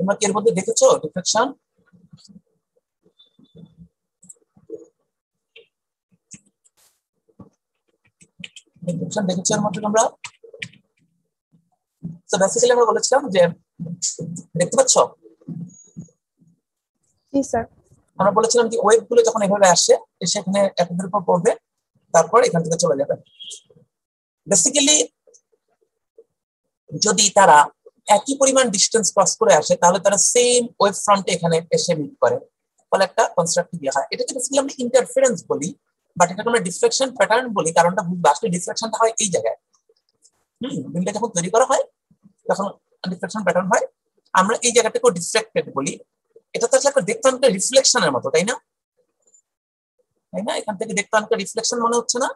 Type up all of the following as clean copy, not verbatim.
তোমরা কি এর মধ্যে দেখেছো ডিফ্লেকশন? ডিফ্লেকশন দেখেছো এর মধ্যে তোমরা? তো বেসিক্যালি আমরা বলেছিলাম যে দেখতে পাচ্ছ জি স্যার। আমরা বলেছিলাম যে ওয়েভ গুলো যখন এভাবে আসে এসে এখানে একদের উপর পড়বে, তারপর এখান থেকে চলে যাবে। বেসিক্যালি যদি তারা একই পরিমাণ ডিস্টেন্স ক্রস করে আসে তাহলে তারা সেম ওয়েভ ফ্রন্টে এখানে এসে মিট করে, ফলে একটা কনস্ট্রাক্টিভ ইয়ে হয়। এটাকে বেসিক্যালি আমরা ইন্টারফারেন্স বলি, বাট এটাকে আমরা ডিফ্লেকশন প্যাটার্ন বলি। কারণটা বুঝবে, আসলে ডিফ্লেকশনটা হয় এই জায়গায়। বিমটা যখন তৈরি করা হয় তখন ডিফ্লেকশন প্যাটার্ন হয়, আমরা এই জায়গাটাকে ডিফ্লেক্টেড বলি। এটা তো আসলে দেখতে অনেকটা রিফ্লেকশনের মতো, তাই না? তাই না? এখান থেকে দেখতে অনেকটা রিফ্লেকশন মনে হচ্ছে না?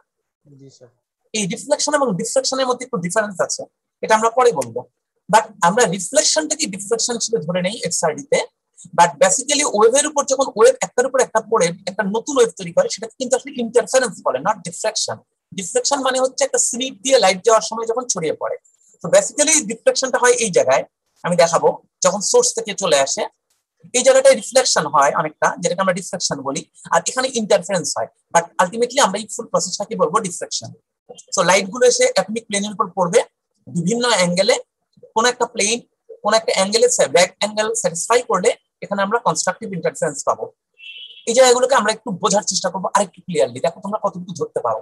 জি স্যার। এই রিফ্লেকশন এবং ডিফ্লেকশনের মধ্যে একটু ডিফারেন্স আছে, এটা আমরা পরে বলবো। বাট আমরা রিফ্লেকশনটাকে ডিফ্লেকশন হিসেবে ধরে নেই এক্সআরডি তে। বাট বেসিক্যালি ওয়েভের উপর যখন ওয়েভ একটার উপর একটা পড়ে একটা নতুন ওয়েভ তৈরি করে, সেটাকে কিন্তু আসলে ইন্টারফারেন্স বলে, নট ডিফ্লেকশন। ডিফ্লেকশন মানে হচ্ছে একটা স্লিট দিয়ে লাইট যাওয়ার সময় যখন ছড়িয়ে পড়ে। তো বেসিক্যালি ডিফ্লেকশনটা হয় এই জায়গায়, আমি দেখাবো। যখন সোর্স থেকে চলে আসে এই জায়গাটায় রিফ্লেকশন হয় অনেকটা, যেটাকে আমরা ডিফ্লেকশন বলি, আর এখানে ইন্টারফারেন্স হয়। বাট আলটিমেটলি আমরা এই ফুল প্রসেসটাকে বলবো ডিফ্লেকশন। সো লাইট গুলো এসে অ্যাটমিক প্লেনের উপর পড়বে বিভিন্ন অ্যাঙ্গেলে, কোন একটা প্লেন কোন একটা অ্যাঙ্গেলে ব্যাক অ্যাঙ্গেল স্যাটিসফাই করলে এখানে আমরা কনস্ট্রাকটিভ ইন্টারফারেন্স পাবো। এই জায়গাগুলোকে আমরা একটু বোঝার চেষ্টা করবো আরেকটু ক্লিয়ারলি, দেখো তোমরা কতটুকু ধরতে পারো।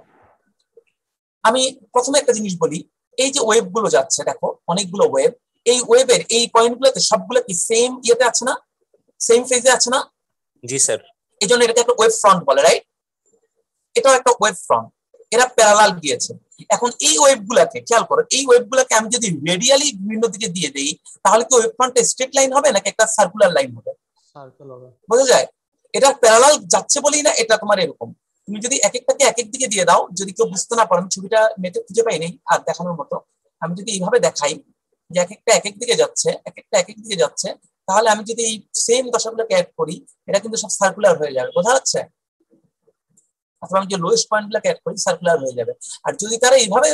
আমি প্রথমে একটা জিনিস বলি, এই যে ওয়েভ গুলো যাচ্ছে, দেখো অনেকগুলো ওয়েভ, এই ওয়েভের এই পয়েন্ট গুলোতে সবগুলো কি সেম ইয়েতে আছে না, সেম ফেজে আছে না? জি স্যার। এই জন্য এটাকে একটা ওয়েভ ফ্রন্ট বলে, রাইট? এটাও একটা ওয়েভ ফ্রন্ট, এরা প্যারালাল গিয়েছে। এখন এই ওয়েভ গুলাকে খেয়াল করো, এই ওয়েভ গুলাকে আমি যদি রেডিয়ালি বিভিন্ন দিকে দিয়ে দেই তাহলে কি ওয়েভ ফ্রন্টে স্ট্রেট লাইন হবে নাকি একটা সার্কুলার লাইন হবে? সার্কেল হবে। বোঝা যায়? এটা প্যারালাল যাচ্ছে বলেই না এটা তোমার এরকম। তুমি যদি এক একটাকে এক এক দিকে দিয়ে দাও, যদি কেউ বুঝতে না পারেন, ছবিটা নেটে খুঁজে পাই নেই আর দেখানোর মতো, আমি যদি এইভাবে দেখাই যে এক একটা এক এক দিকে যাচ্ছে, এক একটা এক এক দিকে যাচ্ছে, তাহলে আমি যদি এই সেম দশাগুলোকে অ্যাড করি এটা কিন্তু সব সার্কুলার হয়ে যাবে। বোঝা যাচ্ছে? অথবা আমি যে লোয়েস্ট পয়েন্ট গুলোকে অ্যাড করি সার্কুলার হয়ে যাবে। আর যদি তারা এইভাবে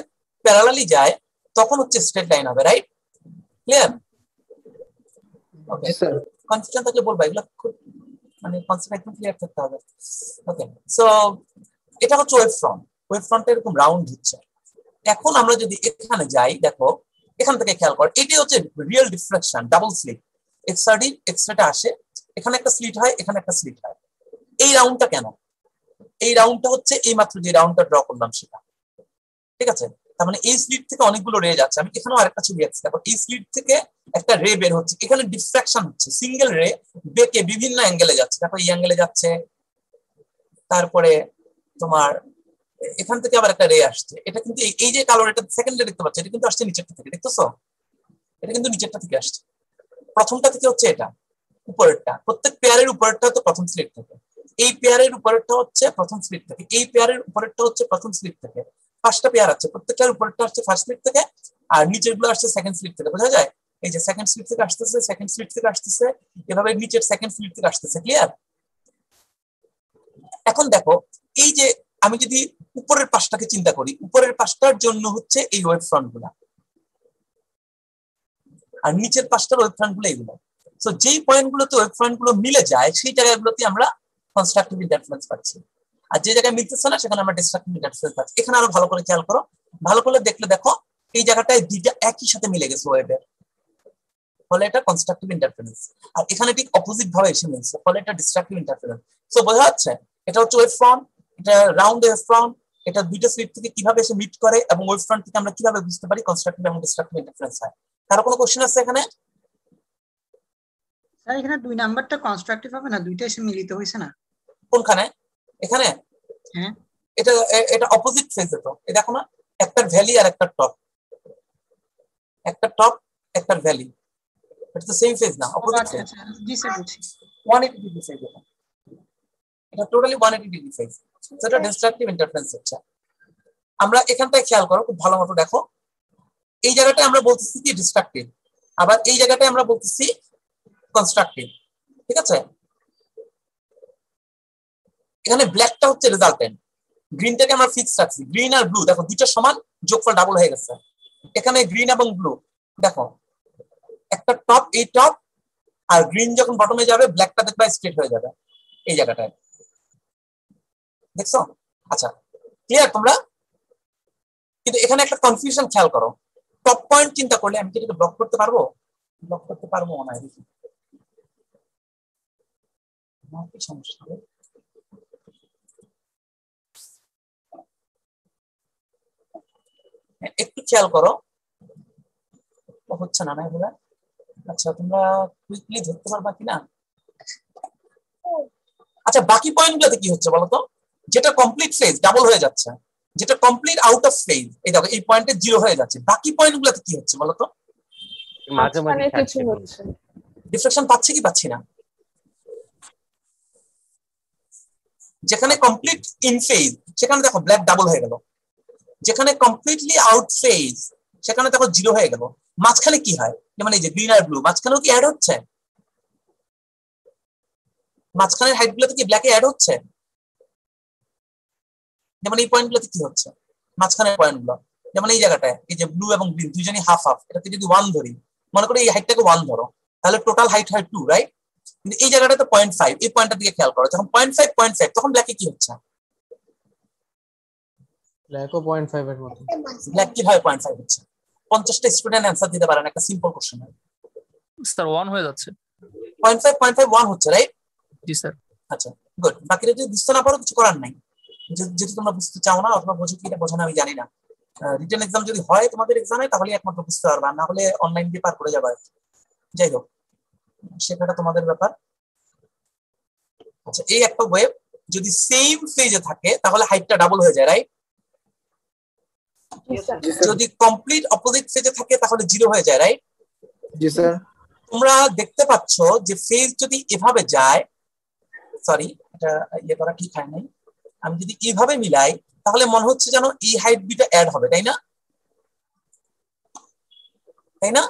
প্যারালালি যায় তখন হচ্ছে স্ট্রেট লাইন হবে, right? Clear? Okay sir, confusion থাকলে বলবা, এগুলো খুব মানে কনসেপ্ট একদম ক্লিয়ার থাকতে হবে। ওকে, সো এটা হচ্ছে ওয়েভ ফ্রন্ট। ওয়েভ ফ্রন্টে এরকম রাউন্ড হচ্ছে। এখন আমরা যদি এখানে যাই, দেখো এখান থেকে খেয়াল কর, এটি হচ্ছে real deflection, double slit. XRD এক্সরেটা আসে, এখানে একটা স্লিট হয়, এখানে একটা স্লিট হয়। এই রাউন্ডটা কেন? এই রাউন্ডটা হচ্ছে এই মাত্র যে রাউন্ডটা ড্র করলাম সেটা, ঠিক আছে? তার মানে এই স্লিট থেকে অনেকগুলো রে যাচ্ছে। আমি এখানেও আরেকটা ছবি আঁকছি, দেখো এই স্লিট থেকে একটা রে বের হচ্ছে, এখানে ডিফ্রাকশন হচ্ছে, সিঙ্গেল রে বেঁকে বিভিন্ন অ্যাঙ্গেলে যাচ্ছে। দেখো এই অ্যাঙ্গেলে যাচ্ছে, তারপরে তোমার এখান থেকে আবার একটা রে আসছে। এটা কিন্তু এই যে কালো রেটা সেকেন্ড রে দেখতে পাচ্ছ, এটা কিন্তু আসছে নিচেরটা থেকে, দেখতেছো? এটা কিন্তু নিচেরটা থেকে আসছে, প্রথমটা থেকে হচ্ছে এটা উপরেরটা। প্রত্যেক পেয়ারের উপরেরটা হচ্ছে প্রথম স্লিট থেকে, এই পেয়ারের উপরেরটা হচ্ছে প্রথম স্লিট থেকে, এই পেয়ারের উপরেরটা হচ্ছে প্রথম স্লিট থেকে। পাঁচটা পেয়ার আছে, প্রত্যেকটার উপরেরটা আসছে ফার্স্ট স্লিট থেকে আর নিচের গুলো আসছে সেকেন্ড স্লিট থেকে। বোঝা যায়? এই যে সেকেন্ড স্লিট থেকে আসতেছে, সেকেন্ড স্লিট থেকে আসতেছে, এভাবে নিচের সেকেন্ড স্লিট থেকে আসতেছে। ক্লিয়ার? এখন দেখো এই যে আমি যদি উপরের পাশটাকে চিন্তা করি, উপরের পাশটার জন্য হচ্ছে এই ওয়েভ ফ্রন্ট গুলা, আর নিচের পাশটার ওয়েভ ফ্রন্ট গুলো এগুলো। সো যেই পয়েন্ট গুলোতে ওয়েভ ফ্রন্ট গুলো মিলে যায় সেই জায়গাগুলোতে আমরা কনস্ট্রাকটিভ ইন্টারফারেন্স পাচ্ছি, আর যে জায়গায় মিলতেছে না সেখানে আমরা ডিস্ট্রাকটিভ ইন্টারফারেন্স পাচ্ছি। এখানে আরো ভালো করে খেয়াল করো, ভালো করে দেখলে দেখো এই জায়গাটায় দুইটা একই সাথে মিলে গেছে ওয়েভের, ফলে এটা কনস্ট্রাকটিভ ইন্টারফারেন্স। আর এখানে ঠিক অপোজিট ভাবে এসে মিলছে, ফলে এটা ডিস্ট্রাকটিভ ইন্টারফারেন্স। সো বোঝা যাচ্ছে এটা হচ্ছে ওয়েভ ফ্রন্ট, এটা রাউন্ড ওয়েভ ফ্রন্ট, এটা দুইটা স্লিট থেকে কিভাবে এসে মিট করে এবং ওয়েভ ফ্রন্ট থেকে আমরা কিভাবে বুঝতে পারি কনস্ট্রাকটিভ এবং ডিস্ট্রাকটিভ ইন্টারফারেন্স হয়। কারো কোনো কোশ্চেন আছে এখানে? স্যার এখানে 2 নাম্বারটা কনস্ট্রাকটিভ হবে না, দুইটা এসে মিলিত হইছে না? কোনখানে? এখানে? হ্যাঁ, এটা এটা অপোজিট ফেজে তো, এই দেখো না, একটার ভ্যালি আর একটা টপ, একটা টপ একটা ভ্যালি, এটা তো সেম ফেজ না, অপোজিট আচ্ছা ফেজ। আচ্ছা, জি স্যার বুঝছি। 180 ডিগ্রি ফেজ, এটা টোটালি 180 ডিগ্রি ফেজ, সেটা ডিস্ট্রাকটিভ ইন্টারফারেন্স হচ্ছে। আমরা এখানটায় খেয়াল করো খুব ভালো মতো, দেখো এই জায়গাটায় আমরা বলতেছি কি ডিস্ট্রাকটিভ, আবার এই জায়গাটায় আমরা বলতেছি কনস্ট্রাকটিভ, ঠিক আছে? এখানে ব্ল্যাকটা হচ্ছে রেজাল্টেন্ট, গ্রিনটাকে আমরা ফিক্স রাখছি। গ্রিন আর ব্লু দেখো দুইটা সমান, যোগফল ডাবল হয়ে গেছে। এখানে গ্রিন এবং ব্লু দেখো, একটা টপ এই টপ আর গ্রিন যখন বটমে যাবে ব্ল্যাকটা দেখবা স্ট্রেট হয়ে যাবে এই জায়গাটায়, দেখছো? আচ্ছা ক্লিয়ার তোমরা? কিন্তু এখানে একটা কনফিউশন খেয়াল করো, টপ পয়েন্ট চিন্তা করলে আমি কি এটাকে ব্লক করতে পারবো? ব্লক করতে পারবো না, দেখি কি সমস্যা হবে। একটু খেয়াল করো, হচ্ছে না না এগুলা। আচ্ছা তোমরা কুইকলি ধরতে পারবা কিনা? আচ্ছা বাকি পয়েন্ট গুলোতে কি হচ্ছে বলতো? যেটা কমপ্লিট ফেজ ডাবল হয়ে যাচ্ছে, যেটা কমপ্লিট আউট অফ ফেজ এই দেখো এই পয়েন্টে জিরো হয়ে যাচ্ছে, বাকি পয়েন্ট গুলোতে কি হচ্ছে বলতো? মাঝে মাঝে কিছু হচ্ছে। ডিফ্লেকশন পাচ্ছি কি পাচ্ছি না? যেখানে কমপ্লিট ইন ফেজ সেখানে দেখো ব্ল্যাক ডাবল হয়ে গেল, যেখানে কমপ্লিটলি আউট ফেজ সেখানে দেখো জিরো হয়ে গেল। মাঝখানে কি হয়, যেমন এই যে গ্রিন আর ব্লু মাঝখানেও কি অ্যাড হচ্ছে? মাঝখানের হাইট গুলোতে কি ব্ল্যাকে অ্যাড হচ্ছে? যেমন এই পয়েন্ট গুলোতে কি হচ্ছে, মাঝখানের পয়েন্ট গুলো, যেমন এই জায়গাটায় এই যে ব্লু এবং গ্রিন দুজনই হাফ হাফ, এটাকে যদি 1 ধরি, মনে করো এই হাইটটাকে 1 ধরো, তাহলে টোটাল হাইট হয় 2, রাইট? কিন্তু এই জায়গাটাতে 0.5, এই পয়েন্টটার দিকে খেয়াল করো, যখন 0.5 তখন ব্ল্যাকে কি হচ্ছে? ব্ল্যাকও 0.5 এর মতো। ব্ল্যাক কিভাবে 0.5 হচ্ছে? 50টা স্টুডেন্ট অ্যান্সার দিতে পারেন একটা সিম্পল কোশ্চেন। স্যার 1 হয়ে যাচ্ছে। 0.5 1 হচ্ছে, রাইট? জি স্যার। আচ্ছা গুড। বাকিটা যদি বুঝতে না পারো কিছু করার নাই, যদি তোমরা বুঝতে চাও না অথবা বোঝো কি এটা বোঝো না আমি জানি না। রিটেন এক্সাম যদি হয় তোমাদের এক্সামে তাহলে একমাত্র বুঝতে পারবা, না হলে অনলাইন দিয়ে পার করে যাবে। যাই হোক সেটা তোমাদের ব্যাপার। আচ্ছা এই একটা ওয়েভ যদি সেম ফেজে থাকে তাহলে হাইটটা ডাবল হয়ে যায়, রাইট? যদি কমপ্লিট অপোজিট ফেজে থাকে তাহলে জিরো হয়ে যায়, রাইট? জি স্যার। তোমরা দেখতে পাচ্ছ যে ফেজ যদি এভাবে যায়, সরি এটা ইয়ে করা ঠিক হয় নাই, আমি যদি এইভাবে মিলাই তাহলে মনে হচ্ছে যেন এই হাইট দুইটা অ্যাড হবে, তাই না? তাই না?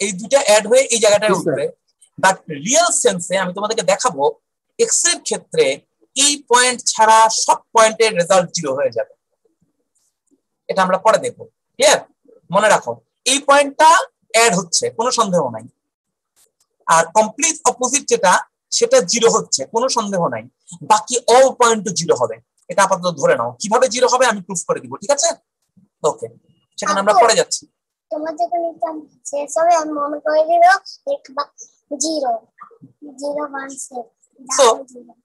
এই দুইটা অ্যাড হয়ে এই জায়গাটায় উঠবে। বাট রিয়েল সেন্সে আমি তোমাদেরকে দেখাবো এক্স এর ক্ষেত্রে এই পয়েন্ট ছাড়া সব পয়েন্টের রেজাল্ট জিরো হয়ে যাবে, এটা আমরা পরে দেখবো। ক্লিয়ার? মনে রাখো এই পয়েন্টটা অ্যাড হচ্ছে কোনো সন্দেহ নাই, আর কমপ্লিট অপোজিট যেটা সেটা জিরো হচ্ছে কোনো সন্দেহ নাই, বাকি অল পয়েন্ট জিরো হবে। এটা আপাতত ধরে নাও, কিভাবে জিরো হবে আমি প্রুফ করে দিব, ঠিক আছে? ওকে সেখানে আমরা পরে যাচ্ছি। তোমার যখন এক্সাম শেষ হবে আমি মনে করে দিব দেখবা 0 0 1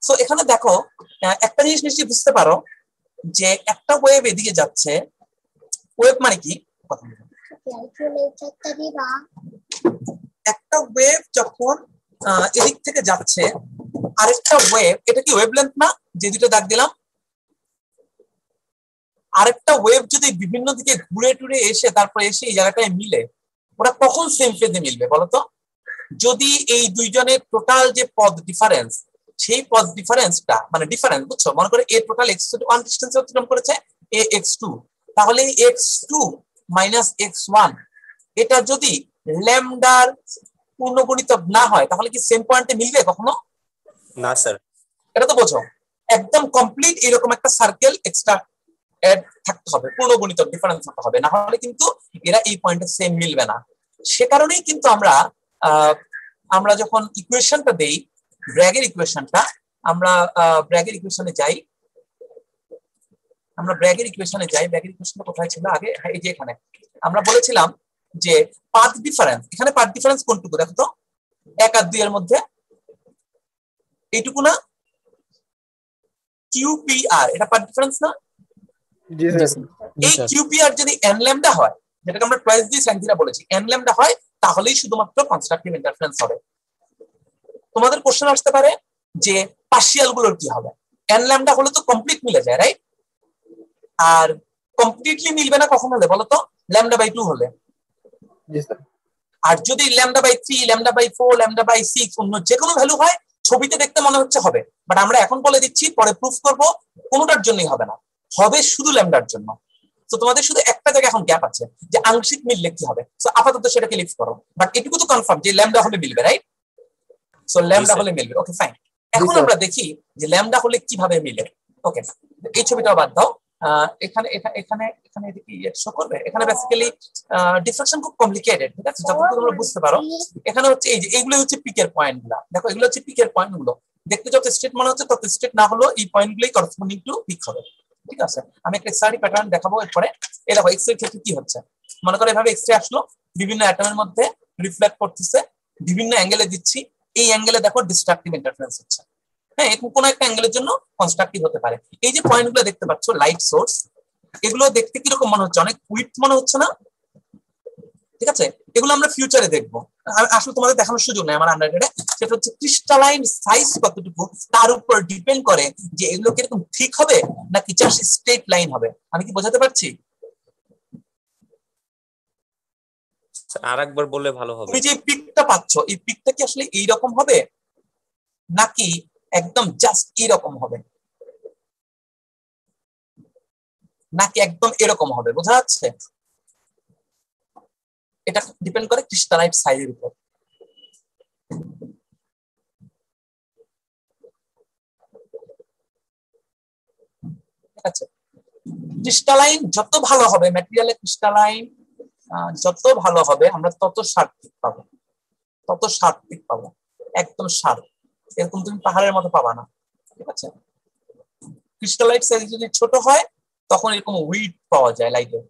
সো এখানে দেখো একটা জিনিস নিশ্চয়ই বুঝতে পারো যে একটা ওয়েভ এদিকে যাচ্ছে, ওয়েভ মানে কি একটা ওয়েভ যখন এদিক থেকে যাচ্ছে আরেকটা ওয়েভ, এটা কি ওয়েভলেন্থ না যে দুটো দাগ দিলাম? আরেকটা ওয়েভ যদি বিভিন্ন দিকে ঘুরে টুরে এসে তারপরে এসে এই জায়গাটায় মিলে, ওরা কখন সেম ফেজে মিলবে বলতো? যদি এই দুইজনের টোটাল যে পথ ডিফারেন্স, সেই পথ ডিফারেন্সটা মানে ডিফারেন্স বুঝছো, মনে করে এ টোটাল x1 ডিসটেন্স অতিক্রম করেছে এ x2, তাহলে x2 মাইনাস x1 এটা যদি ল্যামডার পূর্ণগুণিতক না হয় তাহলে কি সেম পয়েন্টে মিলবে কখনো? না স্যার। এটা তো বোঝো, একদম কমপ্লিট এরকম একটা সার্কেল এক্সট্রা অ্যাড থাকতে হবে, পূর্ণগুণিতক ডিফারেন্স থাকতে হবে, না হলে কিন্তু এরা এই পয়েন্টে সেম মিলবে না। সে কারণেই কিন্তু আমরা যখন ইকুয়েশনটা দেই ব্র্যাগের ইকুয়েশনটা, আমরা ব্র্যাগের ইকুয়েশনে যাই, ব্র্যাগের ইকুয়েশনটা কোথায় ছিল আগে? এই যে এখানে আমরা বলেছিলাম যে পাথ ডিফারেন্স, এখানে পাথ ডিফারেন্স কোনটুকু দেখো তো, 1 আর 2 এর মধ্যে এইটুকু না? QPR এটা পাথ ডিফারেন্স না? জি স্যার। এই QPR যদি n ল্যামডা হয়, যেটাকে আমরা টুয়াইস দি sin থিটা বলেছি, n ল্যামডা হয় তাহলেই শুধুমাত্র কনস্ট্রাকটিভ ইন্টারফারেন্স হবে। তোমাদের কোশ্চেন আসতে পারে যে পার্শিয়াল গুলোর কি হবে? n ল্যামডা হলে তো কমপ্লিট মিলে যায়, রাইট? আর কমপ্লিটলি মিলবে না কখন হলে বলো তো? ল্যামডা বাই 2 হলে। জি স্যার। আর যদি lambda by 3, lambda by 4, lambda by 6 অন্য যে কোনো ভ্যালু হয়, ছবিতে দেখতে মনে হচ্ছে হবে, বাট আমরা এখন বলে দিচ্ছি পরে প্রুফ করব কোনোটার জন্যই হবে না, হবে শুধু ল্যামডার জন্য। তো তোমাদের শুধু একটা জায়গায় এখন গ্যাপ আছে যে আংশিক মিললে কি হবে, সো আপাতত সেটাকে লিভ করো, বাট এটুকু তো কনফার্ম যে ল্যামডা হলে মিলবে, রাইট? সো ল্যামডা হলে মিলবে, ওকে ফাইন। এখন আমরা দেখি যে ল্যামডা হলে কিভাবে মিলে। ওকে এই ছবিটাও বাদ দাও, এখানে এখানে এখানে এদিকে শো করবে। এখানে বেসিক্যালি ডিফ্রাকশন খুব কমপ্লিকেটেড, ঠিক আছে, যতটুকু তোমরা বুঝতে পারো। এখানে হচ্ছে এই যে এইগুলো হচ্ছে পিকের পয়েন্ট গুলা, দেখো এগুলো হচ্ছে পিকের পয়েন্ট গুলো। দেখতে যত স্ট্রেট মনে হচ্ছে তত স্ট্রেট না হলেও এই পয়েন্ট গুলোই করসপন্ডিং টু পিক হবে, ঠিক আছে। আমি একটা এক্সট্রা প্যাটার্ন দেখাবো এরপরে। এই দেখো এক্স এর ক্ষেত্রে কি হচ্ছে, মনে করো এভাবে এক্স রে আসলো, বিভিন্ন অ্যাটমের মধ্যে রিফ্লেক্ট করতেছে, বিভিন্ন অ্যাঙ্গেলে দিচ্ছি, এই অ্যাঙ্গেলে দেখো ডিস্ট্রাকটিভ ইন্টারফারেন্স হচ্ছে। হ্যাঁ, এরকম কোন একটা অ্যাঙ্গেলের জন্য কনস্ট্রাকটিভ হতে পারে। এই যে পয়েন্টগুলো দেখতে পাচ্ছ লাইট সোর্স, এগুলো দেখতে কিরকম মনে হচ্ছে, অনেক উইথ মনে হচ্ছে না, ঠিক আছে। এগুলো আমরা ফিউচারে দেখবো, আসলে তোমাদের দেখানোর সুযোগ নেই আমার আন্ডারগ্রেডে। সেটা হচ্ছে ক্রিস্টালাইন সাইজ কতটুকু তার উপর ডিপেন্ড করে যে এগুলো কিরকম ঠিক হবে নাকি জাস্ট স্ট্রেট লাইন হবে। আমি কি বোঝাতে পারছি? আরেকবার বললে ভালো হবে। তুমি যে পিকটা পাচ্ছ, এই পিকটা কি আসলে এইরকম হবে নাকি একদম জাস্ট এইরকম হবে নাকি একদম এরকম হবে, বোঝা যাচ্ছে? এটা ডিপেন্ড করে ক্রিস্টালাইট সাইজের উপর। ঠিক আছে, ক্রিস্টালাইন যত ভালো হবে, ম্যাটেরিয়ালের ক্রিস্টালাইন যত ভালো হবে, আমরা তত শার্প পিক পাবো, তত শার্প পিক পাবো, একদম শার্প। এরকম তুমি পাহাড়ের মতো পাবা না, ঠিক আছে। ক্রিস্টালাইট সাইজ যদি ছোট হয় তখন এরকম উইড পাওয়া যায় লাইটের।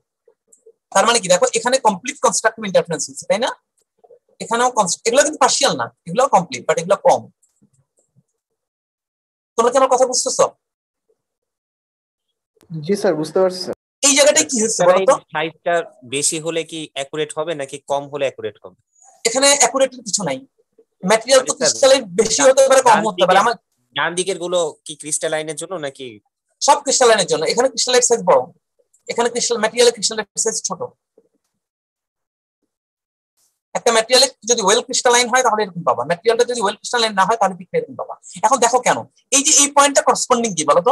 তার মানে কি, দেখো এখানে কমপ্লিট কনস্ট্রাকটিভ ইন্টারফারেন্স হচ্ছে, তাই না? এখানেও এগুলো কিন্তু পার্শিয়াল না, এগুলো কমপ্লিট, বাট এগুলো কম। তোমরা কি আমার কথা বুঝতেছো? জি স্যার, বুঝতে পারছি স্যার। এই জায়গাটায় কি হচ্ছে বলতো, সাইজটা বেশি হলে কি অ্যাকুরেট হবে নাকি কম হলে অ্যাকুরেট হবে? এখানে অ্যাকুরেট কিছু নাই। ম্যাটেরিয়াল তো ক্রিস্টালাইন বেশি হতে পারে, কম হতে পারে। আমার ডান দিকের গুলো কি ক্রিস্টালাইনের জন্য নাকি? সব ক্রিস্টালাইনের জন্য। এখানে ক্রিস্টালাইট সাইজ বড়, এখানে ক্রিস্টাল ম্যাটেরিয়ালের ক্রিস্টালাইট সাইজ ছোট। একটা ম্যাটেরিয়ালে যদি ওয়েল ক্রিস্টালাইন হয় তাহলে এরকম পাবা, ম্যাটেরিয়ালটা যদি ওয়েল ক্রিস্টালাইন না হয় তাহলে পিকটা এরকম পাবা। এখন দেখো কেন, এই যে এই পয়েন্টটা করসপন্ডিং কি বলতো,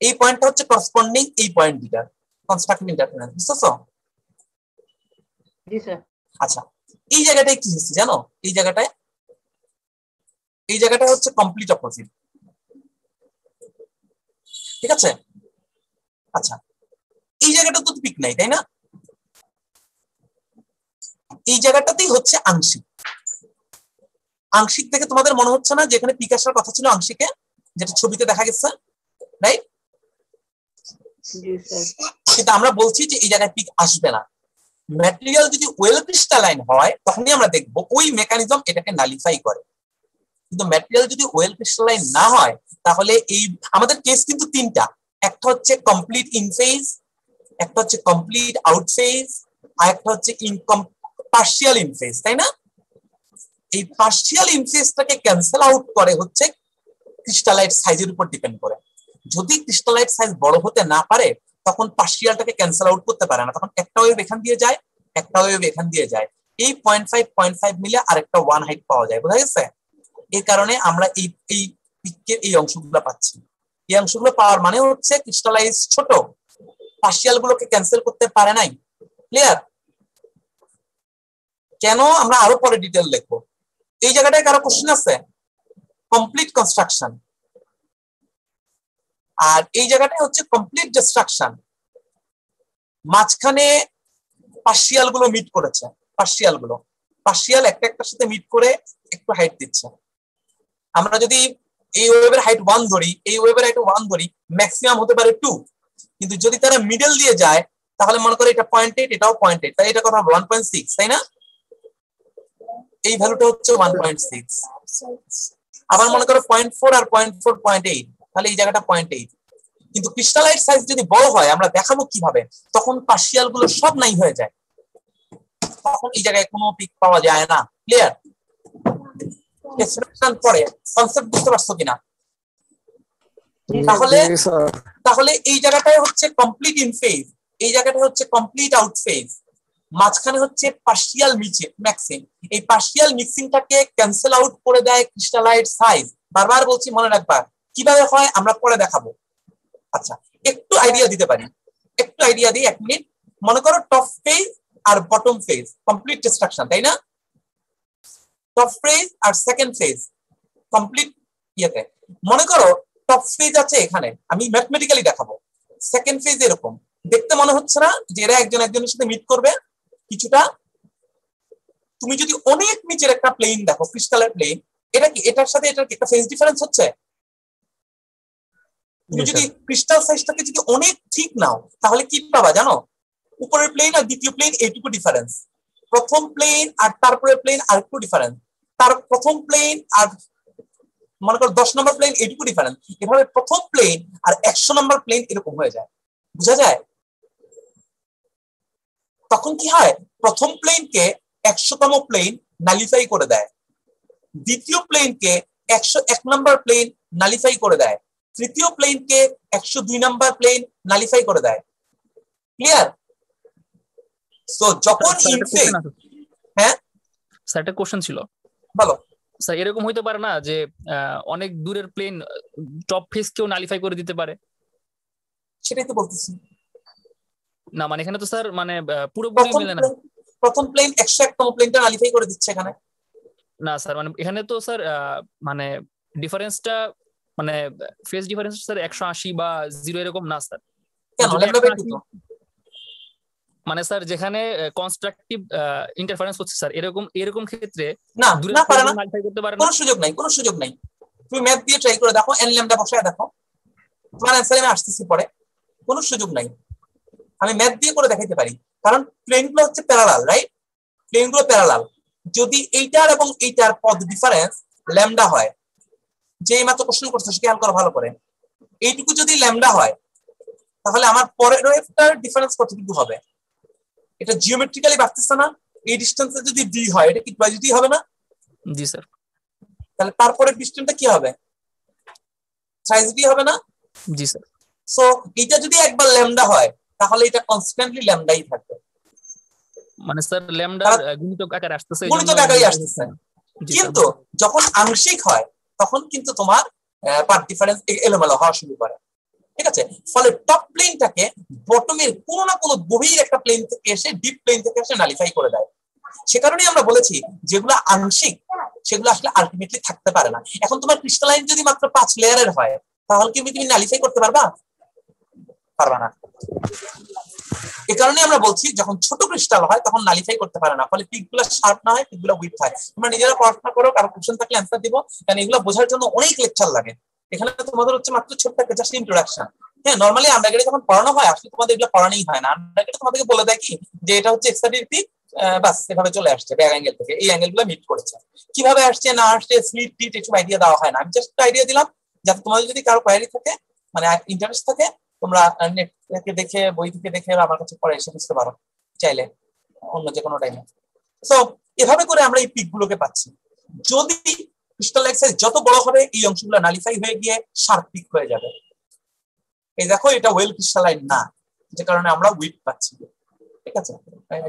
এই পয়েন্টটা হচ্ছে করসপন্ডিং এই পয়েন্ট দুটার কনস্ট্রাকটিভ ইন্টারফারেন্স, বুঝছো? জি স্যার। আচ্ছা, এই জায়গাটায় কি হচ্ছে জানো, এই জায়গাটা হচ্ছে কমপ্লিট অপোজিট, ঠিক আছে। আচ্ছা, এই জায়গাটা তো পিক নাই, তাই না? এই জায়গাটাতেই হচ্ছে আংশিক। আংশিক থেকে তোমাদের মনে হচ্ছে না যে এখানে পিক আসার কথা ছিল আংশিকে, যেটা ছবিতে দেখা গেছে, রাইট? কিন্তু আমরা বলছি যে এই জায়গায় পিক আসবে না। ম্যাটেরিয়াল যদি ওয়েল ক্রিস্টালাইন হয় তখনই আমরা দেখব ওই মেকানিজম এটাকে নালিফাই করে। কিন্তু ম্যাটেরিয়াল যদি ওয়েল ক্রিস্টালাইন না হয় তাহলে এই আমাদের কেস কিন্তু তিনটা, একটা হচ্ছে কমপ্লিট ইন ফেজ, একটা হচ্ছে কমপ্লিট আউট ফেজ, আর একটা হচ্ছে পার্শিয়াল ইন ফেজ, তাই না? এই পার্শিয়াল ইন ফেজটাকে ক্যান্সেল আউট করে হচ্ছে ক্রিস্টালাইট সাইজের উপর ডিপেন্ড করে। যদি ক্রিস্টালাইট সাইজ বড় হতে না পারে তখন পার্শিয়ালটাকে ক্যান্সেল আউট করতে পারে না, তখন একটা ওয়েভ এখান দিয়ে যায়, একটা ওয়েভ এখান দিয়ে যায়, এই 0.5 মিলে আরেকটা 1 হাইট পাওয়া যায়, বোঝা গেছে? এই কারণে আমরা এই পিকের এই অংশগুলো পাচ্ছি। এই অংশগুলো পাওয়ার মানে হচ্ছে ক্রিস্টালাইজ ছোট, পার্শিয়াল গুলোকে ক্যান্সেল করতে পারে নাই। ক্লিয়ার? কেন আমরা আরো পরে ডিটেইল দেখবো। এই জায়গাটায় কারো কোশ্চেন আছে? কমপ্লিট কনস্ট্রাকশন, আর এই জায়গাটায় হচ্ছে কমপ্লিট ডিস্ট্রাকশন। মাঝখানে পার্শিয়াল গুলো মিট করেছে, পার্শিয়াল একটা একটার সাথে মিট করে একটু হাইট দিচ্ছে। আমরা যদি এই ওয়েভের হাইট 1 ধরি, এই ওয়েভের হাইট 1 ধরি, ম্যাক্সিমাম হতে পারে 2, কিন্তু যদি তারা মিডল দিয়ে যায় তাহলে মনে করে এটা 0.8, এটাও 0.8, তাই এটা কত হবে 1.6, তাই না? এই ভ্যালুটা হচ্ছে 1.6। আবার মনে করো 0.4 আর 0.4 0.8, তাহলে এই জায়গাটা 0.8। কিন্তু ক্রিস্টালাইট সাইজ যদি বড় হয় আমরা দেখাবো কিভাবে, তখন পার্শিয়াল গুলো সব নাই হয়ে যায়, তখন এই জায়গায় কোনো পিক পাওয়া যায় না। ক্লিয়ার? পরে কনসেপ্ট বুঝতে পারছো কিনা? তাহলে এই জায়গাটায় হচ্ছে কমপ্লিট ইন ফেজ, এই জায়গাটা হচ্ছে কমপ্লিট আউট ফেজ, মাঝখানে হচ্ছে পার্শিয়াল মিক্সিং। এই পার্শিয়াল মিক্সিংটাকে ক্যান্সেল আউট করে দেয় ক্রিস্টালাইট সাইজ। বারবার বলছি, মনে রাখবা। কিভাবে হয় আমরা পরে দেখাবো। আচ্ছা, একটু আইডিয়া দিতে পারি, একটু আইডিয়া দিই, 1 মিনিট। মনে করো টপ ফেজ আর বটম ফেজ কমপ্লিট ডিস্ট্রাকশন, তাই না? টপ ফেজ আর সেকেন্ড ফেজ কমপ্লিট ইয়েতে। মনে করো টপ ফেজ আছে এখানে, আমি ম্যাথমেটিক্যালি দেখাবো। সেকেন্ড ফেজ এরকম দেখতে মনে হচ্ছে না যে এরা একজন একজনের সাথে মিট করবে কিছুটা? তুমি যদি অনেক নিচের একটা প্লেন দেখো, ক্রিস্টালের প্লেন, এটা কি এটার সাথে এটার কি একটা ফেজ ডিফারেন্স হচ্ছে? তুমি যদি ক্রিস্টাল সাইজটাকে যদি অনেক ঠিক নাও তাহলে কি পাবা জানো? উপরের প্লেন আর দ্বিতীয় প্লেন এইটুকু ডিফারেন্স, প্রথম প্লেন আর তারপরে প্লেন আর একটু ডিফারেন্স, তার প্রথম প্লেন আর মনে করো 10 নম্বর প্লেন এইটুকু ডিফারেন্স, এভাবে প্রথম প্লেন আর 100 নম্বর প্লেন এরকম হয়ে যায়। বুঝা যায়? তখন কি হয়, প্রথম প্লেনকে 100তম প্লেন নালিফাই করে দেয়, দ্বিতীয় প্লেনকে 101 নম্বর প্লেন নালিফাই করে দেয়, তৃতীয় প্লেনকে 102 নম্বর প্লেন নালিফাই করে দেয়। ক্লিয়ার? সো যখন ইনফেজ, হ্যাঁ স্যার একটা কোশ্চেন ছিল। বলো। স্যার এরকম হইতে পারে না যে অনেক দূরের প্লেন টপ ফেস কেও নালিফাই করে দিতে পারে? সেটাই তো বলতেছি। না মানে এখানে তো স্যার মানে পুরোপুরি মিলে না। প্রথম প্লেন 101তম প্লেনটা নালিফাই করে দিচ্ছে এখানে। না স্যার মানে এখানে তো স্যার মানে ডিফারেন্সটা মানে ফেজ ডিফারেন্স স্যার 180 বা 0 এরকম না স্যার। কেন ল্যামডা বাই 2 তো? মানে স্যার যেখানে কনস্ট্রাকটিভ ইন্টারফারেন্স হচ্ছে স্যার এরকম ক্ষেত্রে না না পারে না, নালিফাই করতে পারে না। কোনো সুযোগ নাই, কোনো সুযোগ নাই। তুমি ম্যাথ দিয়ে ট্রাই করে দেখো, এন ল্যামডা বসায় দেখো, তোমার অ্যানসারে আমি আসতেছি পরে। কোনো সুযোগ নাই, আমি ম্যাথ দিয়ে করে দেখাইতে পারি, কারণ প্লেনগুলো হচ্ছে প্যারালাল, রাইট? প্লেনগুলো প্যারালাল। যদি এইটার এবং এইটার পদ ডিফারেন্স ল্যামডা হয়, যে মাত্র কোশ্চেন করছো খেয়াল করো ভালো করে, এইটুকু যদি ল্যামডা হয় তাহলে আমার পরের ওয়েভটার ডিফারেন্স কতটুকু হবে? এটা জিওমেট্রিক্যালি বাড়তেছে না? এই ডিসটেন্সে যদি ডি হয় এটা কি টুয়াইস ডি হবে না? জি স্যার। তাহলে তারপরে ডিসটেন্সটা কি হবে? থ্রাইস ডি হবে না? জি স্যার। সো এটা যদি একবার ল্যামডা হয় তাহলে এটা কনস্ট্যান্টলি ল্যামডাই থাকবে। মানে স্যার ল্যামডার গুণিতক আকারে আসতেছে, গুণিতক আকারে আসতেছে। কিন্তু যখন আংশিক হয় তখন কিন্তু তোমার পার্ট ডিফারেন্স এলোমেলো হওয়া শুরু করে। ঠিক আছে? ফলে টপ প্লেনটাকে বটমের কোনো না কোনো গভীর একটা প্লেন থেকে এসে ডিপ প্লেন থেকে এসে নালিফাই করে দেয়। সে কারণেই আমরা বলেছি যেগুলো আংশিক সেগুলো আসলে আলটিমেটলি থাকতে পারে না। এখন তোমার ক্রিস্টালাইন যদি মাত্র 5 লেয়ারের হয় তাহলে কি তুমি নালিফাই করতে পারবা? পারবা না। এই কারণে আমরা বলছি যখন ছোট ক্রিস্টাল হয় তখন নালিফাই করতে পারে না, ফলে পিকগুলো শার্প না হয়, পিকগুলো উইক হয়। তোমরা নিজেরা পড়াশোনা করো, কারো কোশ্চেন থাকলে অ্যান্সার দিব, কারণ এগুলো বোঝার জন্য অনেক লেকচার লাগে। এখানে তোমাদের হচ্ছে মাত্র ছোট্ট একটা জাস্ট ইন্ট্রোডাকশন। হ্যাঁ, নরমালি আন্ডারগ্রেডে যখন পড়ানো হয় আসলে তোমাদের এগুলো পড়ানোই হয় না। আন্ডারগ্রেডে তোমাদেরকে বলে দেয় কি যে এটা হচ্ছে এক্সট্রাটিভ পিক, বাস এভাবে চলে আসছে ব্যাক অ্যাঙ্গেল থেকে, এই অ্যাঙ্গেলগুলো মিট করেছে, কিভাবে আসছে না আসছে স্লিট টিট এসব আইডিয়া দেওয়া হয় না। আমি জাস্ট আইডিয়া দিলাম যাতে তোমাদের যদি কারো কোয়ারি থাকে, মানে ইন্টারেস্ট থাকে, তোমরা নেট থেকে দেখে, বই থেকে দেখে আমার কাছে পড়ে এসে বুঝতে পারো চাইলে অন্য যে কোনো টাইমে। সো এভাবে করে আমরা এই পিক গুলোকে পাচ্ছি। যদি ক্রিস্টাল সাইজ যত বড় হবে এই অংশগুলো নালিফাই হয়ে গিয়ে শার্প পিক হয়ে যাবে। এই দেখো এটা ওয়েল ক্রিস্টালাইন না, যে কারণে আমরা উইক পাচ্ছি। ঠিক আছে?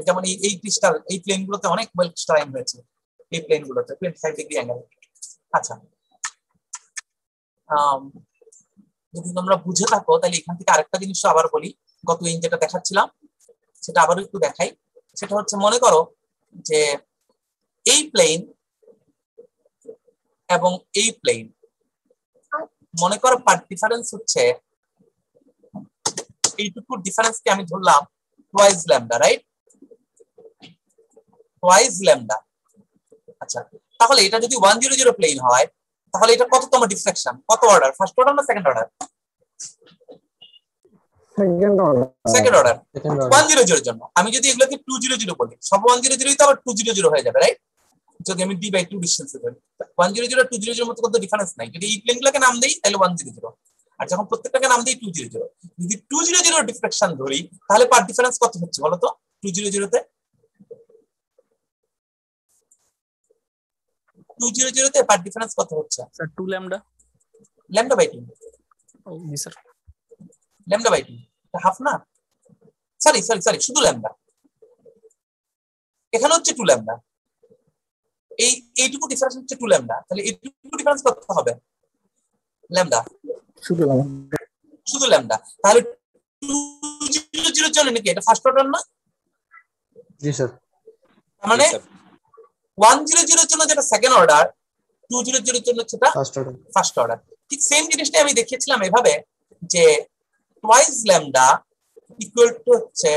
যেমন এই ক্রিস্টাল এই প্লেন গুলোতে অনেক ওয়েল ক্রিস্টালাইন হয়েছে, এই প্লেন গুলোতে 25 ডিগ্রি অ্যাঙ্গেল। আচ্ছা, যদি তোমরা বুঝে থাকো তাহলে এখান থেকে আরেকটা জিনিস আবার বলি, গত দিন যেটা দেখাচ্ছিলাম সেটা আবারও একটু দেখাই। সেটা হচ্ছে মনে করো যে এই প্লেন এবং এই প্লেন, মনে করো পার্ট ডিফারেন্স হচ্ছে এইটুকু ডিফারেন্সকে আমি ধরলাম twice lambda, right? Twice lambda. আচ্ছা, তাহলে এটা যদি 100 প্লেন হয় তাহলে এটা কততম ডিফ্লেকশন, কত অর্ডার, ফার্স্ট অর্ডার না সেকেন্ড অর্ডার? Second order. 100 এর জন্য আমি যদি এগুলোকে 200 বলি, সব 100 তো আবার 200 হয়ে যাবে, রাইট? যদি আমি d/2 ডিসটেন্সে ধরি 100 আর 200 এর মধ্যে কোনো ডিফারেন্স নাই। যদি এই প্লেনগুলোকে নাম দেই তাহলে 100, আর যখন প্রত্যেকটাকে নাম দেই 200। যদি 200 ডিফ্লেকশন ধরি তাহলে পার ডিফারেন্স কত হচ্ছে বলো তো 200 তে? 200 তে পার ডিফারেন্স কত হচ্ছে স্যার 2 ল্যামডা। Lambda by 2। ও জি স্যার। ল্যামডা বাই 2 হাফ না? সরি শুধু ল্যামডা। এখানে হচ্ছে 2 ল্যামডা, এইটুকু ডিফারেন্স হচ্ছে 2 ল্যামডা। তাহলে এইটুকু ডিফারেন্স কত হবে? ল্যামডা, শুধু ল্যামডা। তাহলে 200 জন্য নাকি এটা ফার্স্ট অর্ডার না? জি স্যার। মানে 100 জন্য যেটা সেকেন্ড অর্ডার, 200 জন্য সেটা ফার্স্ট অর্ডার। ঠিক সেম জিনিসটাই আমি দেখিয়েছিলাম এভাবে যে টুয়াইস ল্যামডা ইকুয়াল টু হচ্ছে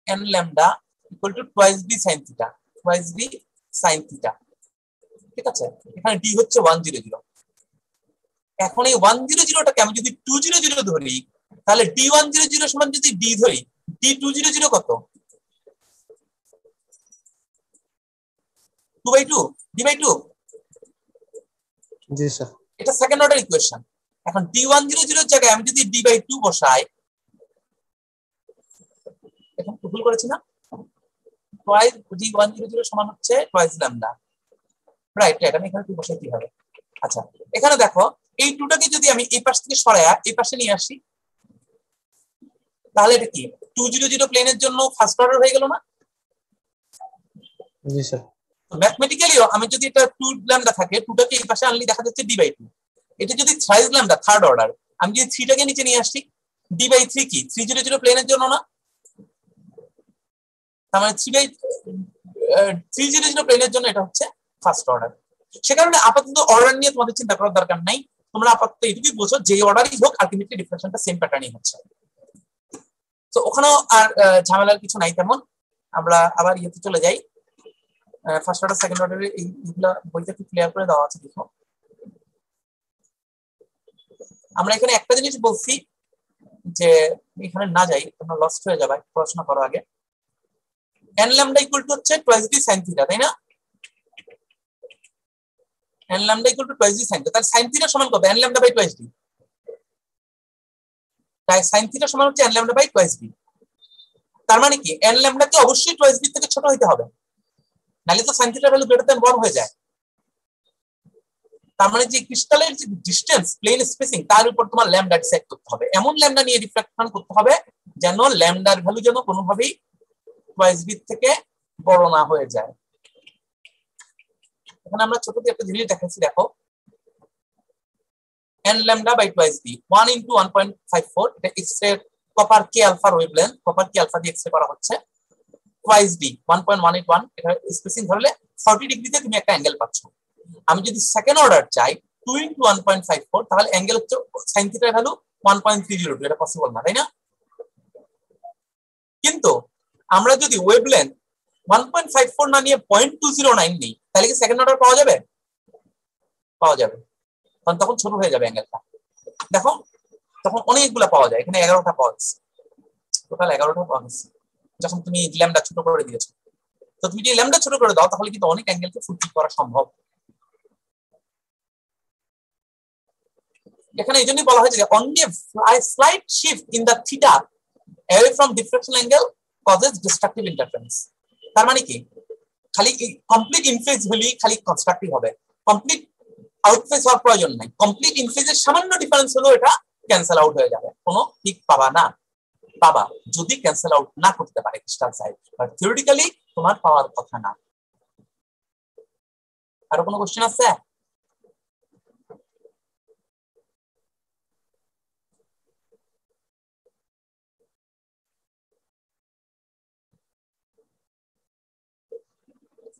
n lambda equal to twice B sine theta, twice B sine theta. ঠিক আছে, এখানে d হচ্ছে 100। এখন এই 100টাকে আমি যদি 200 ধরি, তাহলে d100 সমান যদি d ধরি, d200 কত? 2/2, d/2। জি স্যার। এটা সেকেন্ড অর্ডার ইকুয়েশন। এখন d100 এর জায়গায় আমি যদি d/2 বসাই, এখন ভুল করেছি না? টুয়াইস d100 সমান হচ্ছে টুয়াইস ল্যামডা, রাইট? রাইট, আমি এখানে 2 বসাইতে হবে। আচ্ছা, এখানে দেখো এই 2টাকে যদি আমি এই পাশ থেকে সরায়া এই পাশে নিয়ে আসি, তাহলে এটা কি 200 প্লেনের জন্য ফার্স্ট অর্ডার হয়ে গেল না? জি স্যার। ম্যাথমেটিক্যালিও আমি যদি এটা 2 ল্যামডা থাকে, 2টাকে এই পাশে আনলে দেখা যাচ্ছে d/2। এটা যদি থ্রাইস ল্যামডা থার্ড অর্ডার, আমি যদি 3টাকে নিচে নিয়ে আসি, d/3 কি 300 প্লেনের জন্য না? তার মানে 3/300 প্লেনের জন্য এটা হচ্ছে ফার্স্ট অর্ডার। সে কারণে আপাতত অর্ডার নিয়ে তোমাদের চিন্তা করার দরকার নাই। তোমরা আপাতত এটুকুই বোঝো যে অর্ডারই হোক আলটিমেটলি ডিফ্লেকশনটা সেম প্যাটার্নই হচ্ছে। তো ওখানেও আর ঝামেলার কিছু নাই তেমন। আমরা আবার ইয়েতে চলে যাই। ফার্স্ট অর্ডার সেকেন্ড অর্ডারে এইগুলা বইতে একটু ক্লিয়ার করে দেওয়া আছে, দেখো। আমরা এখানে একটা জিনিস বলছি যে এখানে না যাই, তোমরা লস্ট হয়ে যাবে পড়াশোনা করো আগে। n ল্যামডা ইকুয়াল টু হচ্ছে টুয়াইস বি সাইন থিটা, তাই না? n lambda equal to twice B sine theta, তাহলে সাইন থিটা সমান কত? n lambda by twice B. তাই সাইন থিটা সমান হচ্ছে n lambda by twice B. তার মানে কি n ল্যামডা কে অবশ্যই টুয়াইস বি থেকে ছোট হতে হবে, নালে তো সাইন থিটার ভ্যালু গ্রেটার দ্যান 1 হয়ে যায়। তার মানে যে ক্রিস্টালের যে ডিসটেন্স, প্লেন স্পেসিং, তার উপর তোমার ল্যামডা ডিসাইড করতে হবে। এমন ল্যামডা নিয়ে রিফ্লেকশন করতে হবে যেন ল্যামডার ভ্যালু যেন কোনোভাবেই টুয়াইস বি থেকে বড় না হয়ে যায়। এখানে আমরা ছোট একটা জিনিস দেখাচ্ছি, দেখো। n lambda by twice B 1 into 1.54, এটা X-ray copper K alpha wavelength, copper K alpha দিয়ে এক্স-রে করা হচ্ছে। টুয়াইস বি 1.181, এটা স্পেসিং ধরলে 40 ডিগ্রিতে তুমি একটা অ্যাঙ্গেল পাচ্ছ। আমি যদি সেকেন্ড অর্ডার চাই 2 into 1.54, তাহলে অ্যাঙ্গেল হচ্ছে sin থিটার ভ্যালু 1.302, এটা পসিবল না, তাই না? কিন্তু আমরা যদি ওয়েভলেন্থ 1.54 না নিয়ে 0.209 নিই, তাহলে কি সেকেন্ড অর্ডার পাওয়া যাবে? পাওয়া যাবে, কারণ তখন ছোট হয়ে যাবে অ্যাঙ্গেলটা। দেখো তখন অনেকগুলো পাওয়া যায়, এখানে 11টা পাওয়া গেছে, টোটাল 11টা পাওয়া গেছে যখন তুমি ল্যামডা ছোট করে দিয়েছো। তো তুমি যদি ল্যামডা ছোট করে দাও তাহলে কিন্তু অনেক অ্যাঙ্গেলকে ফুলফিল করা সম্ভব। এখানে এই জন্যই বলা হয়েছে যে only a slight shift in the theta away from diffraction angle causes destructive interference। তার মানে কি খালি কমপ্লিট ইনফেজ হলেই খালি কনস্ট্রাকটিভ হবে, কমপ্লিট আউটফেজ হওয়ার প্রয়োজন নাই। কমপ্লিট ইনফেজের সামান্য ডিফারেন্স হলেও এটা ক্যান্সেল আউট হয়ে যাবে, কোনো ঠিক পাবা না। পাবা যদি ক্যান্সেল আউট না করতে পারে ক্রিস্টাল সাইড, বাট থিওরিটিক্যালি তোমার পাওয়ার কথা না। আরো কোনো কোশ্চেন আছে?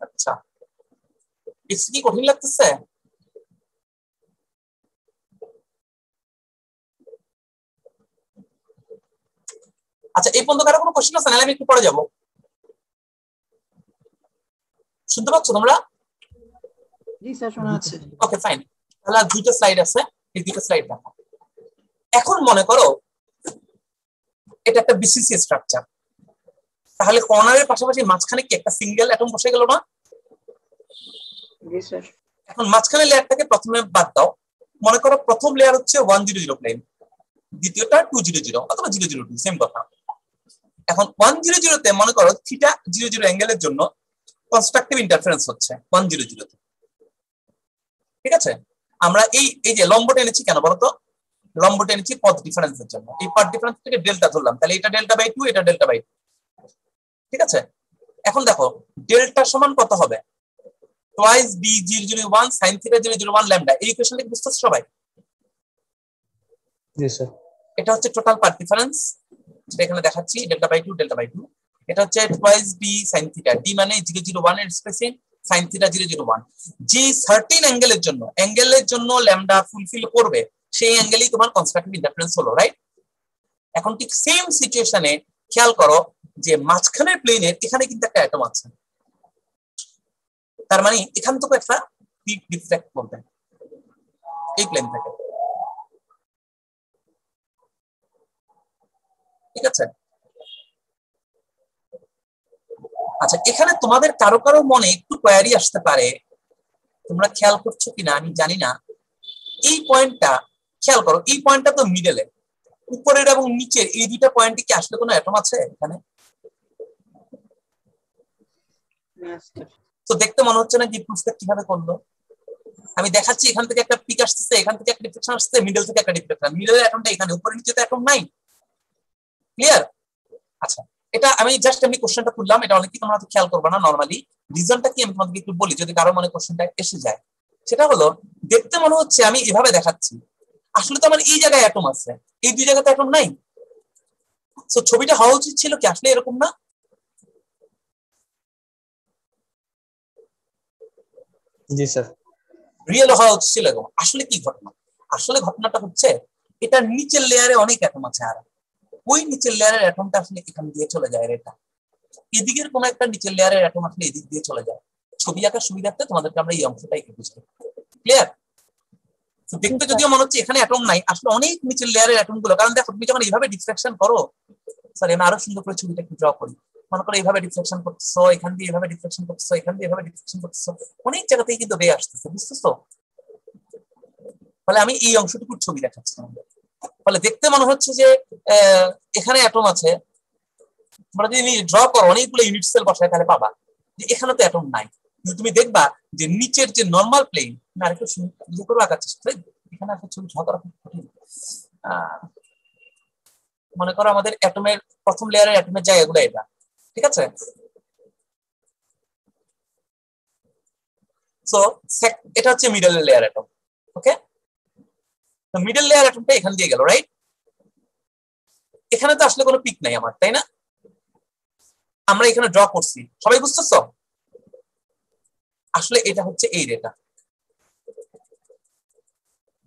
আচ্ছা, এটা কি কঠিন লাগতেছে? আচ্ছা, এই পর্যন্ত কারো কোনো কোশ্চেন আছে? নাহলে আমি একটু পরে যাবো। শুনতে পাচ্ছ তোমরা? জি স্যার, শোনা যাচ্ছে। ওকে ফাইন, তাহলে আর 2টা স্লাইড আছে, এই 2টা স্লাইড দেখো। এখন মনে করো এটা একটা বিসিসি স্ট্রাকচার, তাহলে কর্নারের পাশাপাশি মাঝখানে কি একটা সিঙ্গেল অ্যাটম বসে গেল না? জি স্যার। এখন মাঝখানে লেয়ারটাকে প্রথমে বাদ দাও। মনে করো প্রথম লেয়ার হচ্ছে 100 প্লেন, দ্বিতীয়টা 200 অথবা 002, সেম কথা। এখন 100 তে মনে করো থিটা 00 অ্যাঙ্গেলের জন্য কনস্ট্রাকটিভ ইন্টারফারেন্স হচ্ছে 100 তে। ঠিক আছে, আমরা এই যে লম্বটা এনেছি কেন বলতো? লম্বটা এনেছি পথ ডিফারেন্সের জন্য। এই পথ ডিফারেন্স থেকে ডেল্টা ধরলাম, তাহলে এটা ডেল্টা বাই 2, এটা ডেল্টা বাই 2। ঠিক আছে, এখন দেখো ডেল্টা সমান কত হবে? Twice B 001 sin theta 001 lambda. এই ইকুয়েশনটা বুঝতেছ সবাই? জি স্যার। এটা হচ্ছে টোটাল পাথ ডিফারেন্স, যেটা এখানে দেখাচ্ছি ডেল্টা বাই 2, ডেল্টা বাই 2। এটা হচ্ছে twice B sin theta, D মানে 001 এর স্পেসিং, sin থিটা 001। যে সার্টেন অ্যাঙ্গেলের জন্য ল্যামডা ফুলফিল করবে সেই অ্যাঙ্গেলেই তোমার কনস্ট্রাকটিভ ইন্টারফারেন্স হলো, রাইট? এখন ঠিক সেম সিচুয়েশনে খেয়াল করো যে মাঝখানের প্লেনের এখানে কিন্তু একটা অ্যাটম আছে, তার মানে এখান থেকে একটা পিক ডিফ্লেক্ট করবে এই প্লেন থেকে, ঠিক আছে? আচ্ছা, এখানে তোমাদের কারো কারো মনে একটু কোয়ারি আসতে পারে, তোমরা খেয়াল করছো কিনা আমি জানি না। এই পয়েন্টটা খেয়াল করো, এই পয়েন্টটা তো মিডলে, উপরের এবং নিচের এই দুইটা পয়েন্টে কি আসলে কোনো অ্যাটম আছে এখানে? তো দেখতে মনে হচ্ছে না যে প্রুফটা কিভাবে করলো। আমি দেখাচ্ছি এখান থেকে একটা পিক আসছে, এখান থেকে একটা ডিফ্লেকশন আসছে, মিডল থেকে একটা ডিফ্লেকশন, মিডলের অ্যাটমটা এখানে, উপরে নিচে তো অ্যাটম নাই। ক্লিয়ার? আচ্ছা, এটা আমি জাস্ট এমনি কোশ্চেনটা তুললাম, এটা অনেকেই তোমরা হয়তো খেয়াল করবে না নরমালি। রিজনটা কি আমি তোমাদেরকে একটু বলি যদি কারো মনে কোশ্চেনটা এসে যায়। সেটা হলো দেখতে মনে হচ্ছে আমি এভাবে দেখাচ্ছি, আসলে তো আমার এই জায়গায় অ্যাটম আছে, এই দুই জায়গাতে অ্যাটম নাই। সো ছবিটা হওয়া উচিত ছিল কি আসলে এরকম না? জি স্যার। রিয়েল হওয়া উচিত ছিল এরকম। আসলে কি ঘটনা? আসলে ঘটনাটা হচ্ছে এটা নিচের লেয়ারে অনেক অ্যাটম আছে, আর ওই নিচের লেয়ারের অ্যাটমটা আসলে এখান দিয়ে চলে যায়, এটা এদিকের কোন একটা নিচের লেয়ারের অ্যাটম আসলে এদিক দিয়ে চলে যায়। ছবি আঁকার সুবিধার্থে তোমাদেরকে আমরা এই অংশটাই বুঝতে। ক্লিয়ার? দেখতে যদিও মনে হচ্ছে এখানে অ্যাটম নাই, আসলে অনেক নিচের লেয়ারের অ্যাটম গুলো, কারণ দেখো তুমি যখন এইভাবে ডিফ্লেকশন করো, সরি আমি আরো সুন্দর করে ছবিটা একটু ড্র করি। মনে করো এইভাবে ডিফ্লেকশন করতেছো, এখান দিয়ে এভাবে ডিফ্লেকশন করতেছো, এখান দিয়ে এভাবে ডিফ্লেকশন করতেছো, অনেক জায়গাতেই কিন্তু রে আসতেছে, বুঝতেছো? ফলে আমি এই অংশটুকুর ছবি দেখাচ্ছি তোমাদের। ফলে দেখতে মনে হচ্ছে যে এখানে অ্যাটম আছে, তোমরা যদি ড্র করো অনেকগুলো ইউনিট সেল বসায় তাহলে পাবা যে এখানে তো অ্যাটম নাই। কিন্তু তুমি দেখবা যে নিচের যে নরমাল প্লেন, আমি আরেকটু সুন্দর করে আঁকার চেষ্টা করি, এখানে একটা ছবি ড্র করা খুব কঠিন। মনে করো আমাদের অ্যাটমের প্রথম লেয়ারের অ্যাটমের জায়গাগুলো এটা, ঠিক আছে? সো এটা হচ্ছে মিডল লেয়ার অ্যাটম, ওকে? তো মিডল লেয়ার অ্যাটমটা এখান দিয়ে গেল, রাইট? এখানে তো আসলে কোনো পিক নাই আমার, তাই না? আমরা এখানে ড্র করছি, সবাই বুঝতেছো? আসলে এটা হচ্ছে এই রেটা।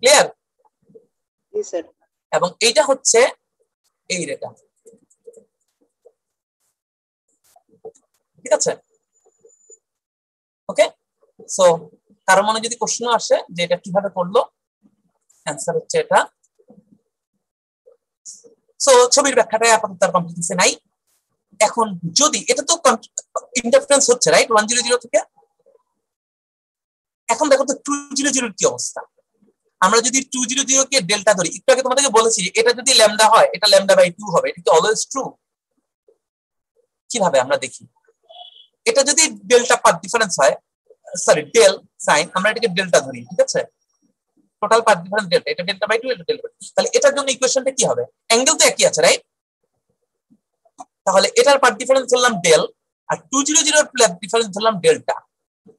ক্লিয়ার? জি স্যার। এবং এইটা হচ্ছে এই রেটা, ঠিক আছে? ওকে, সো কারো মনে যদি কোশ্চেন আসে যে এটা কিভাবে করলো, অ্যান্সার হচ্ছে এটা। সো ছবির ব্যাখ্যাটা আপাতত আর কমপ্লিকেশন নাই। এখন যদি এটা তো ইন্টারফারেন্স হচ্ছে, রাইট, 100 থেকে। এখন দেখো তো 200 কি অবস্থা। আমরা যদি 200 কে ডেল্টা ধরি, একটু আগে তোমাদেরকে বলেছি এটা যদি ল্যামডা হয় এটা ল্যামডা বাই 2 হবে, এটা কি অলওয়েজ ট্রু? কিভাবে আমরা দেখি, এটা যদি ডেল্টা পাথ ডিফারেন্স হয়, সরি ডেল সাইন, আমরা এটাকে ডেল্টা ধরি, ঠিক আছে? টোটাল পাথ ডিফারেন্স ডেল্টা, এটা ডেল্টা বাই 2, এটা ডেল্টা। তাহলে এটার জন্য ইকুয়েশনটা কি হবে? অ্যাঙ্গেল তো একই আছে, রাইট? তাহলে এটার পাথ ডিফারেন্স ধরলাম ডেল, আর 200 এর পাথ ডিফারেন্স ধরলাম ডেল্টা।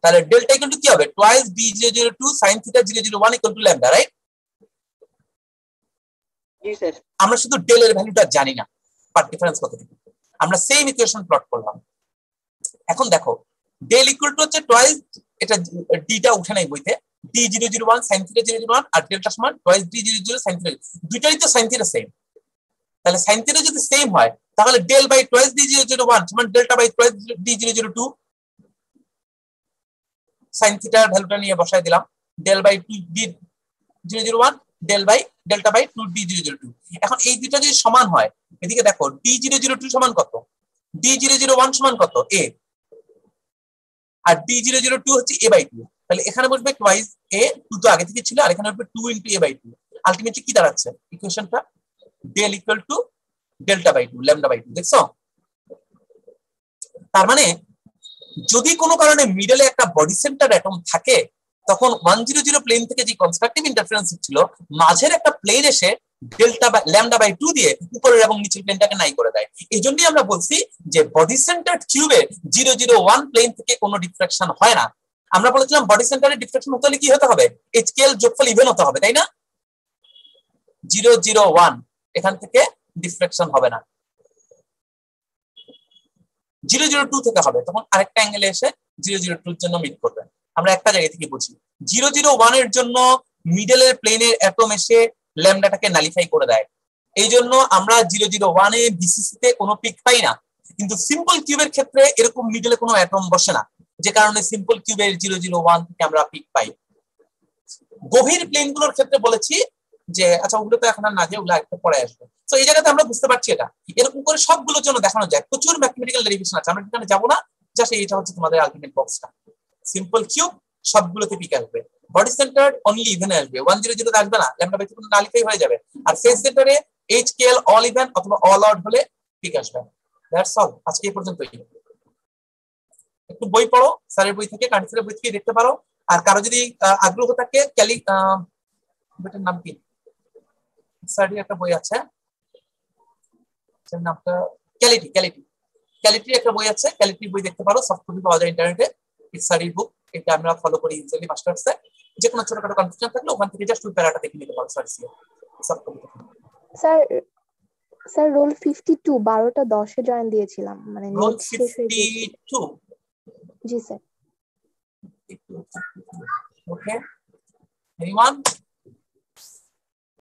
তাহলে ডেল্টা ইকুয়াল টু কি হবে? Twice d002 sin θ 001 equal to lambda, right? G sir. আমরা শুধু ডেল এর ভ্যালুটা জানি না, পাথ ডিফারেন্স কতটুকু। আমরা সেম ইকুয়েশন প্লট করলাম। এখন দেখো ডেল ইকুয়াল টু হচ্ছে টুয়াইস, এটা ডিটা উঠে নাই বইতে, d001 sin θ 001, আর ডেল্টা সমান টুয়াইস d00 sin θ। দুইটাই তো sin θ সেম, তাহলে sin θ যদি সেম হয় তাহলে ডেল বাই টুয়াইস d001 সমান delta by twice d002। sin θ এর ভ্যালুটা নিয়ে বসায় দিলাম, del by 2 d001 del by delta by 2 d002। এখন এই দুটো যদি সমান হয়, এদিকে দেখো d002 সমান কত, d001 সমান কত a, আর d002 হচ্ছে a বাই 2। তাহলে এখানে বসবে টুয়াইস a, 2 তো আগে থেকে ছিল, আর এখানে বসবে 2 * a বাই 2। আলটিমেটলি কি দাঁড়াচ্ছে ইকুয়েশনটা? Del equal to delta by 2 lambda by 2। দেখছো? তার মানে যদি কোনো কারণে মিডলে একটা বডি সেন্টার অ্যাটম থাকে, তখন 100 প্লেন থেকে যে কনস্ট্রাকটিভ ইন্টারফারেন্স ছিল, মাঝের একটা প্লেন এসে ডেল্টা বা ল্যামডা বাই 2 দিয়ে উপরের এবং নিচের প্লেনটাকে নাই করে দেয়। এই জন্যই আমরা বলছি যে বডি সেন্টার কিউবে 001 প্লেন থেকে কোনো ডিফ্রাকশন হয় না। আমরা বলেছিলাম বডি সেন্টারে ডিফ্রাকশন হতে হলে কি হতে হবে? এইচকেএল যোগফল ইভেন হতে হবে, তাই না? 001 এখান থেকে ডিফ্রাকশন হবে না, 002 থেকে হবে, তখন আরেকটা অ্যাঙ্গেলে এসে 002 এর জন্য মিট করবে। আমরা একটা জায়গা থেকে বুঝি 001 এর জন্য মিডলের প্লেনের অ্যাটম এসে ল্যামডাটাকে নালিফাই করে দেয়। এই জন্য আমরা 001 এ বিসিসি তে কোনো পিক পাই না, কিন্তু সিম্পল কিউবের ক্ষেত্রে এরকম মিডলে কোনো অ্যাটম বসে না, যে কারণে সিম্পল কিউবের 001 থেকে আমরা পিক পাই। গভীর প্লেন গুলোর ক্ষেত্রে বলেছি যে আচ্ছা ওগুলো তো এখন আর না, যে ওগুলো একটা পরে আসবে। তো এই জায়গাতে আমরা বুঝতে পারছি এটা এরকম করে সবগুলোর জন্য দেখানো যায়, প্রচুর ম্যাথমেটিক্যাল ডেরিভেশন আছে, আমরা এখানে যাবো না, জাস্ট এটা হচ্ছে তোমাদের আলটিমেট বক্সটা। সিম্পল কিউব সবগুলোতে পিক আসবে, বডি সেন্টার অনলি ইভেনে আসবে, 100 তে আসবে না, ল্যামডা বাই 2 নালিফাই হয়ে যাবে। আর ফেস সেন্টারে HKL অল ইভেন অথবা অল অড হলে পিক আসবে। দ্যাটস অল, আজকে এই পর্যন্তই। একটু বই পড়ো, স্যারের বই থেকে, কান্ট্রির বই থেকে দেখতে পারো। আর কারো যদি আগ্রহ থাকে, বইটার নাম কি, স্যারের একটা বই আছে, নামটা ক্যালিটি একটা বই আছে, ক্যালিটি বই দেখতে পারো, সফট কপি পাওয়া যায় ইন্টারনেটে, স্টাডি বুক। এটা আমরা ফলো করি ইউজুয়ালি মাস্টার্সে। যে কোনো ছোটখাটো কনফিউশন থাকলে ওখান থেকে জাস্ট ওই প্যারাটা দেখে নিতে পারো sir soft copy. Sir roll 52 12টা 10 এ জয়েন দিয়েছিলাম, মানে রোল নোট শেষ হয়ে গিয়েছে। 52। জি স্যার। ওকে, এনিওয়ান?